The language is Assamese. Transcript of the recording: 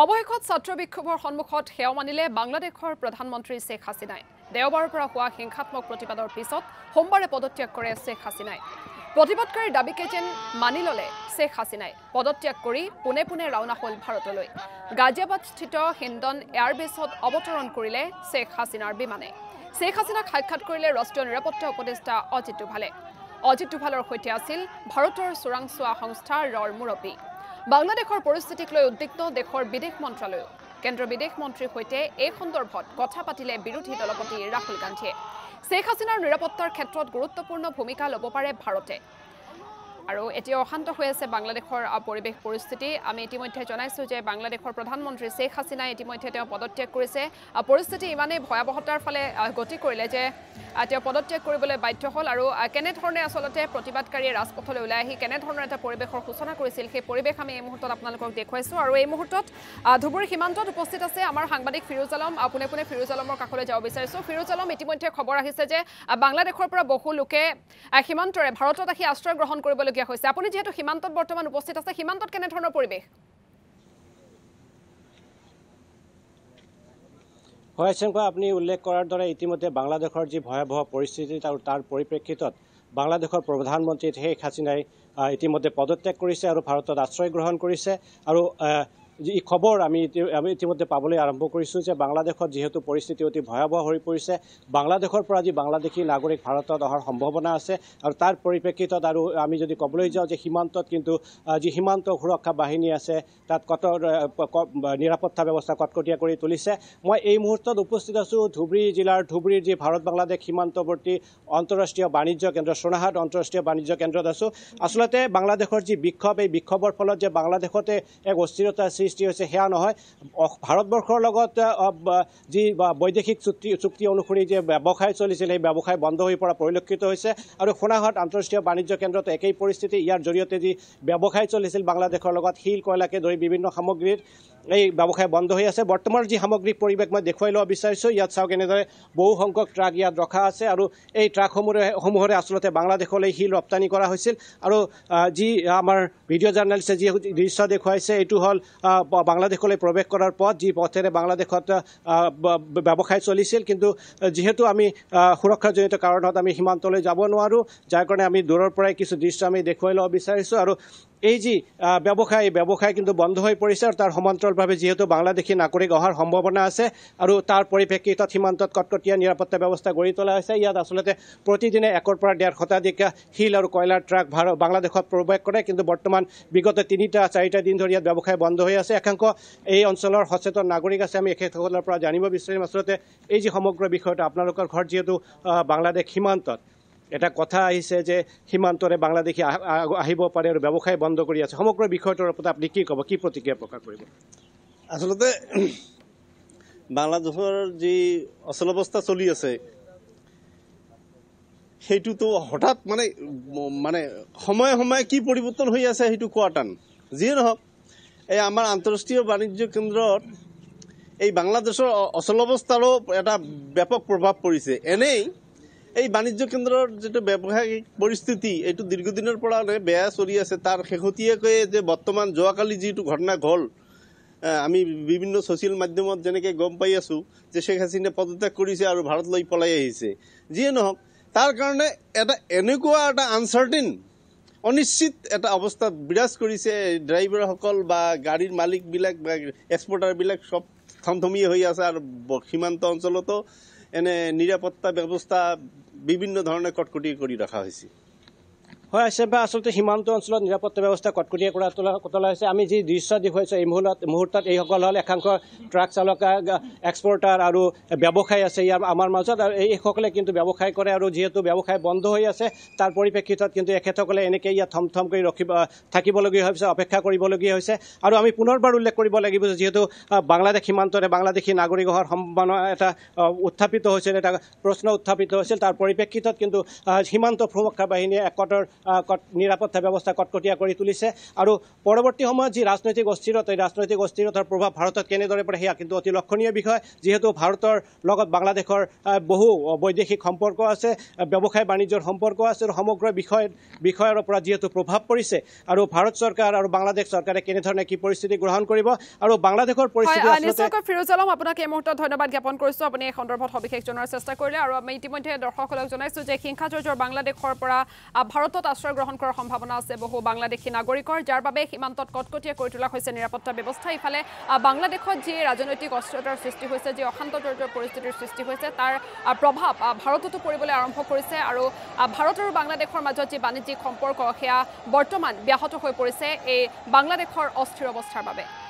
অৱশেষত ছাত্ৰ বিক্ষোভৰ সন্মুখত সেৱা মানিলে বাংলাদেশৰ প্ৰধানমন্ত্ৰী শেখ হাছিনাই। দেওবাৰৰ পৰা হোৱা হিংসাত্মক প্ৰতিবাদৰ পিছত সোমবাৰে পদত্যাগ কৰে শেখ হাছিনাই। প্ৰতিবাদকাৰীৰ দাবীকে যেন মানি ল'লে শেখ হাছিনাই। পদত্যাগ কৰি পোনে পোনে ৰাওনা হ'ল ভাৰতলৈ। গাজিয়াবাদস্থিত হিন্দন এয়াৰবেছত অৱতৰণ কৰিলে শেখ হাছিনাৰ বিমানে। শেখ হাছিনাক সাক্ষাৎ কৰিলে ৰাষ্ট্ৰীয় নিৰাপত্তা উপদেষ্টা অজিত ডোভালে। অজিত ডোভালৰ সৈতে আছিল ভাৰতৰ চোৰাংচোৱা সংস্থা ৰৰ মুৰব্বী। বাংলাদেশৰ পৰিস্থিতিক লৈ উদ্বিগ্ন দেশৰ বিদেশ মন্ত্ৰালয়। কেন্দ্ৰীয় বিদেশ মন্ত্ৰীৰ সৈতে এই সন্দৰ্ভত কথা পাতিলে বিৰোধী দলপতি ৰাহুল গান্ধীয়ে। শেখ হাছিনাৰ নিৰাপত্তাৰ ক্ষেত্ৰত গুৰুত্বপূৰ্ণ ভূমিকা ল'ব পাৰে ভাৰতে। আৰু এতিয়া অশান্ত হৈ আছে বাংলাদেশৰ পৰিৱেশ পৰিস্থিতি। আমি ইতিমধ্যে জনাইছোঁ যে বাংলাদেশৰ প্ৰধানমন্ত্ৰী শেখ হাছিনাই ইতিমধ্যে তেওঁ পদত্যাগ কৰিছে। পৰিস্থিতি ইমানেই ভয়াৱহতাৰ ফালে গতি কৰিলে যে তেওঁ পদত্যাগ কৰিবলৈ বাধ্য হ'ল। আৰু কেনেধৰণে আচলতে প্ৰতিবাদকাৰীয়ে ৰাজপথলৈ ওলাই আহি কেনেধৰণৰ এটা পৰিৱেশৰ সূচনা কৰিছিল, সেই পৰিৱেশ আমি এই মুহূৰ্তত আপোনালোকক দেখুৱাইছোঁ। আৰু এই মুহূৰ্তত ধুবুৰী সীমান্তত উপস্থিত আছে আমাৰ সাংবাদিক ফিৰোজ আলম। পোনে পোনে ফিৰোজ আলমৰ কাষলৈ যাব বিচাৰিছোঁ। ফিৰোজ আলম, ইতিমধ্যে খবৰ আহিছে যে বাংলাদেশৰ পৰা বহু লোকে সীমান্তৰে ভাৰতত আহি আশ্ৰয় গ্ৰহণ কৰিবলৈ হৈছে। আপুনি যেহেতু সীমান্তত বৰ্তমান উপস্থিত আছে, সীমান্তত কেনেধৰণৰ পৰিৱেশ? হয় শংকৰ, আপুনি উল্লেখ কৰাৰ দৰে ইতিমধ্যে বাংলাদেশৰ যি ভয়াৱহ পৰিস্থিতি আৰু তাৰ পৰিপ্ৰেক্ষিতত বাংলাদেশৰ প্ৰধানমন্ত্ৰী শেখ হাছিনাই ইতিমধ্যে পদত্যাগ কৰিছে আৰু ভাৰতত আশ্ৰয় গ্ৰহণ কৰিছে। আৰু যি খবৰ আমি ইতিমধ্যে পাবলৈ আৰম্ভ কৰিছোঁ যে বাংলাদেশত যিহেতু পৰিস্থিতি অতি ভয়াৱহ হৈ পৰিছে, বাংলাদেশৰ পৰা যি বাংলাদেশী নাগৰিক ভাৰতত অহাৰ সম্ভাৱনা আছে। আৰু তাৰ পৰিপ্ৰেক্ষিতত আৰু আমি যদি ক'বলৈ যাওঁ যে সীমান্তত কিন্তু যি সীমান্ত সুৰক্ষা বাহিনী আছে তাত নিৰাপত্তা ব্যৱস্থা কটকটীয়া কৰি তুলিছে। মই এই মুহূৰ্তত উপস্থিত আছোঁ ধুবুৰী জিলাৰ ধুবুৰীৰ যি ভাৰত বাংলাদেশ সীমান্তৱৰ্তী আন্তঃৰাষ্ট্ৰীয় বাণিজ্য কেন্দ্ৰ সোনাহাট আন্তঃৰাষ্ট্ৰীয় বাণিজ্য কেন্দ্ৰত আছোঁ। আচলতে বাংলাদেশৰ যি বিক্ষোভ, এই বিক্ষোভৰ ফলত যে বাংলাদেশতে এক অস্থিৰতা সৃষ্টি হৈছে সেয়া নহয়। ভাৰতবৰ্ষৰ লগত যি বৈদেশিক চুক্তি অনুসৰি যে ব্যৱসায় চলিছিল, সেই ব্যৱসায় বন্ধ হৈ পৰা পৰিলক্ষিত হৈছে। আৰু সোনাহাট আন্তঃৰাষ্ট্ৰীয় বাণিজ্য কেন্দ্ৰত একেই পৰিস্থিতি। ইয়াৰ জৰিয়তে যি ব্যৱসায় চলিছিল বাংলাদেশৰ লগত শিল কয়লাকে ধৰি বিভিন্ন সামগ্ৰীৰ, এই ব্যৱসায় বন্ধ হৈ আছে। বৰ্তমান যি সামগ্ৰিক পৰিৱেশ মই দেখুৱাই ল'ব বিচাৰিছোঁ, ইয়াত চাওক এনেদৰে বহু সংখ্যক ট্ৰাক ইয়াত ৰখা আছে। আৰু এই ট্ৰাকসমূহৰে আচলতে বাংলাদেশলৈ শিল ৰপ্তানি কৰা হৈছিল। আৰু যি আমাৰ ভিডিঅ' জাৰ্নেলিষ্টে যি দৃশ্য দেখুৱাইছে, এইটো হ'ল বাংলাদেশলৈ প্ৰৱেশ কৰাৰ পথ, যি পথেৰে বাংলাদেশত ব্যৱসায় চলিছিল। কিন্তু যিহেতু আমি সুৰক্ষাজনিত কাৰণত আমি সীমান্তলৈ যাব নোৱাৰোঁ, যাৰ কাৰণে আমি দূৰৰ পৰাই কিছু দৃশ্য আমি দেখুৱাই ল'ব বিচাৰিছোঁ। আৰু এই যি ব্যৱসায় কিন্তু বন্ধ হৈ পৰিছে। আৰু তাৰ সমান্তৰালভাৱে যিহেতু বাংলাদেশী নাগৰিক অহাৰ সম্ভাৱনা আছে আৰু তাৰ পৰিপ্ৰেক্ষিতত সীমান্তত কটকটীয়া নিৰাপত্তা ব্যৱস্থা গঢ়ি তোলা হৈছে। ইয়াত আচলতে প্ৰতিদিনে 1ৰ পৰা 1.5 শতাধিক শিল আৰু কয়লাৰ ট্ৰাক বাংলাদেশত প্ৰৱেশ কৰে। কিন্তু বৰ্তমান বিগত 3-4 দিন ধৰি ইয়াত ব্যৱসায় বন্ধ হৈ আছে। একাংশ এই অঞ্চলৰ সচেতন নাগৰিক আছে, আমি এখেতসকলৰ পৰা জানিব বিচাৰিম আচলতে এই যি সমগ্ৰ বিষয়টো। আপোনালোকৰ ঘৰ যিহেতু বাংলাদেশ সীমান্তত, এটা কথা আহিছে যে সীমান্তৰে বাংলাদেশী আহিব পাৰে আৰু ব্যৱসায় বন্ধ কৰি আছে। সমগ্ৰ বিষয়টোৰ ওপৰত আপুনি কি ক'ব, কি প্ৰতিক্ৰিয়া প্ৰকাশ কৰিব? আচলতে বাংলাদেশৰ যি অচলাৱস্থা চলি আছে সেইটোতো হঠাৎ মানে সময়ে সময়ে কি পৰিৱৰ্তন হৈ আছে সেইটো কোৱা টান। যিয়ে নহওক, এই আমাৰ আন্তঃৰাষ্ট্ৰীয় বাণিজ্য কেন্দ্ৰত এই বাংলাদেশৰ অচলাৱস্থাৰো এটা ব্যাপক প্ৰভাৱ পৰিছে। এনেই এই বাণিজ্য কেন্দ্ৰৰ যিটো ব্যৱসায়িক পৰিস্থিতি, এইটো দীৰ্ঘদিনৰ পৰা বেয়া চলি আছে। তাৰ শেহতীয়াকৈ যে বৰ্তমান যোৱাকালি যিটো ঘটনা হ'ল, আমি বিভিন্ন ছ'চিয়েল মাধ্যমত যেনেকৈ গম পাই আছোঁ যে শেখ হাছিনাই পদত্যাগ কৰিছে আৰু ভাৰতলৈ পলাই আহিছে। যিয়ে নহওক, তাৰ কাৰণে এনেকুৱা এটা আনচাৰ্টেইন, অনিশ্চিত এটা অৱস্থাত বিৰাজ কৰিছে। ড্ৰাইভাৰসকল বা গাড়ীৰ মালিকবিলাক বা এক্সপৰ্টাৰবিলাক চব থমথমীয়া হৈ আছে। আৰু সীমান্ত অঞ্চলতো এনে নিৰাপত্তা ব্যৱস্থা বিভিন্ন ধৰণে কটকটীয়া কৰি ৰখা হৈছে। হয় আচলতে সীমান্ত অঞ্চলত নিৰাপত্তা ব্যৱস্থা কটকটীয়া তোলা হৈছে। আমি যি দৃশ্য দেখুৱাইছোঁ এই মুহূৰ্তত, এইসকল হ'ল একাংশ ট্ৰাক চালক, এক্সপৰ্টাৰ আৰু ব্যৱসায় আছে ইয়াৰ আমাৰ মাজত। আৰু এইসকলে কিন্তু ব্যৱসায় কৰে। আৰু যিহেতু ব্যৱসায় বন্ধ হৈ আছে, তাৰ পৰিপ্ৰেক্ষিতত কিন্তু এখেতসকলে এনেকৈ ইয়াত থমথম কৰি থাকিবলগীয়া হৈছে, অপেক্ষা কৰিবলগীয়া হৈছে। আৰু আমি পুনৰবাৰ উল্লেখ কৰিব লাগিব যে যিহেতু বাংলাদেশ সীমান্তৰে বাংলাদেশী নাগৰিক অহাৰ সম্ভাৱনা এটা উত্থাপিত হৈছিল, এটা প্ৰশ্ন উত্থাপিত হৈছিল। তাৰ পৰিপ্ৰেক্ষিতত কিন্তু সীমান্ত সুৰক্ষা বাহিনীয়ে নিৰাপত্তা ব্যৱস্থা কটকটীয়া কৰি তুলিছে আৰু পৰৱৰ্তী সময়ত যি ৰাজনৈতিক অস্থিৰতা এই ৰাজনৈতিক অস্থিৰতাৰ প্ৰভাৱ ভাৰতত কেনেদৰে পৰে সেয়া কিন্তু অতি লক্ষণীয় বিষয় যিহেতু ভাৰতৰ লগত বাংলাদেশৰ বহু বৈদেশিক সম্পৰ্ক আছে ব্যৱসায় বাণিজ্যৰ সম্পৰ্ক আছে আৰু সমগ্ৰ বিষয়ৰ ওপৰত যিহেতু প্ৰভাৱ পৰিছে আৰু ভাৰত চৰকাৰ আৰু বাংলাদেশ চৰকাৰে কেনেধৰণে কি পৰিস্থিতি গ্ৰহণ কৰিব আৰু বাংলাদেশৰ পৰিস্থিতি নিশ্চয়কৈ ফিৰোজ আলম আপোনাক এই মুহূৰ্তত ধন্যবাদ জ্ঞাপন কৰিছোঁ আপুনি এই সন্দৰ্ভত সবিশেষ জনাৰ চেষ্টা কৰিলে আৰু আমি ইতিমধ্যে দৰ্শকসকলক জনাইছোঁ যে হিংসাজৰ্জৰ বাংলাদেশৰ পৰা ভাৰতত আশ্ৰয় গ্ৰহণ কৰাৰ সম্ভাৱনা আছে বহু বাংলাদেশী নাগৰিকৰ যাৰ বাবে সীমান্তত কটকটীয়া কৰি তোলা হৈছে নিৰাপত্তা ব্যৱস্থা ইফালে বাংলাদেশত যি ৰাজনৈতিক অস্থিৰতাৰ সৃষ্টি হৈছে যি অশান্তজৰ্জৰ পৰিস্থিতিৰ সৃষ্টি হৈছে তাৰ প্ৰভাৱ ভাৰততো পৰিবলৈ আৰম্ভ কৰিছে আৰু ভাৰত আৰু বাংলাদেশৰ মাজত যি বাণিজ্যিক সম্পৰ্ক সেয়া বৰ্তমান ব্যাহত হৈ পৰিছে এই বাংলাদেশৰ অস্থিৰ অৱস্থাৰ বাবে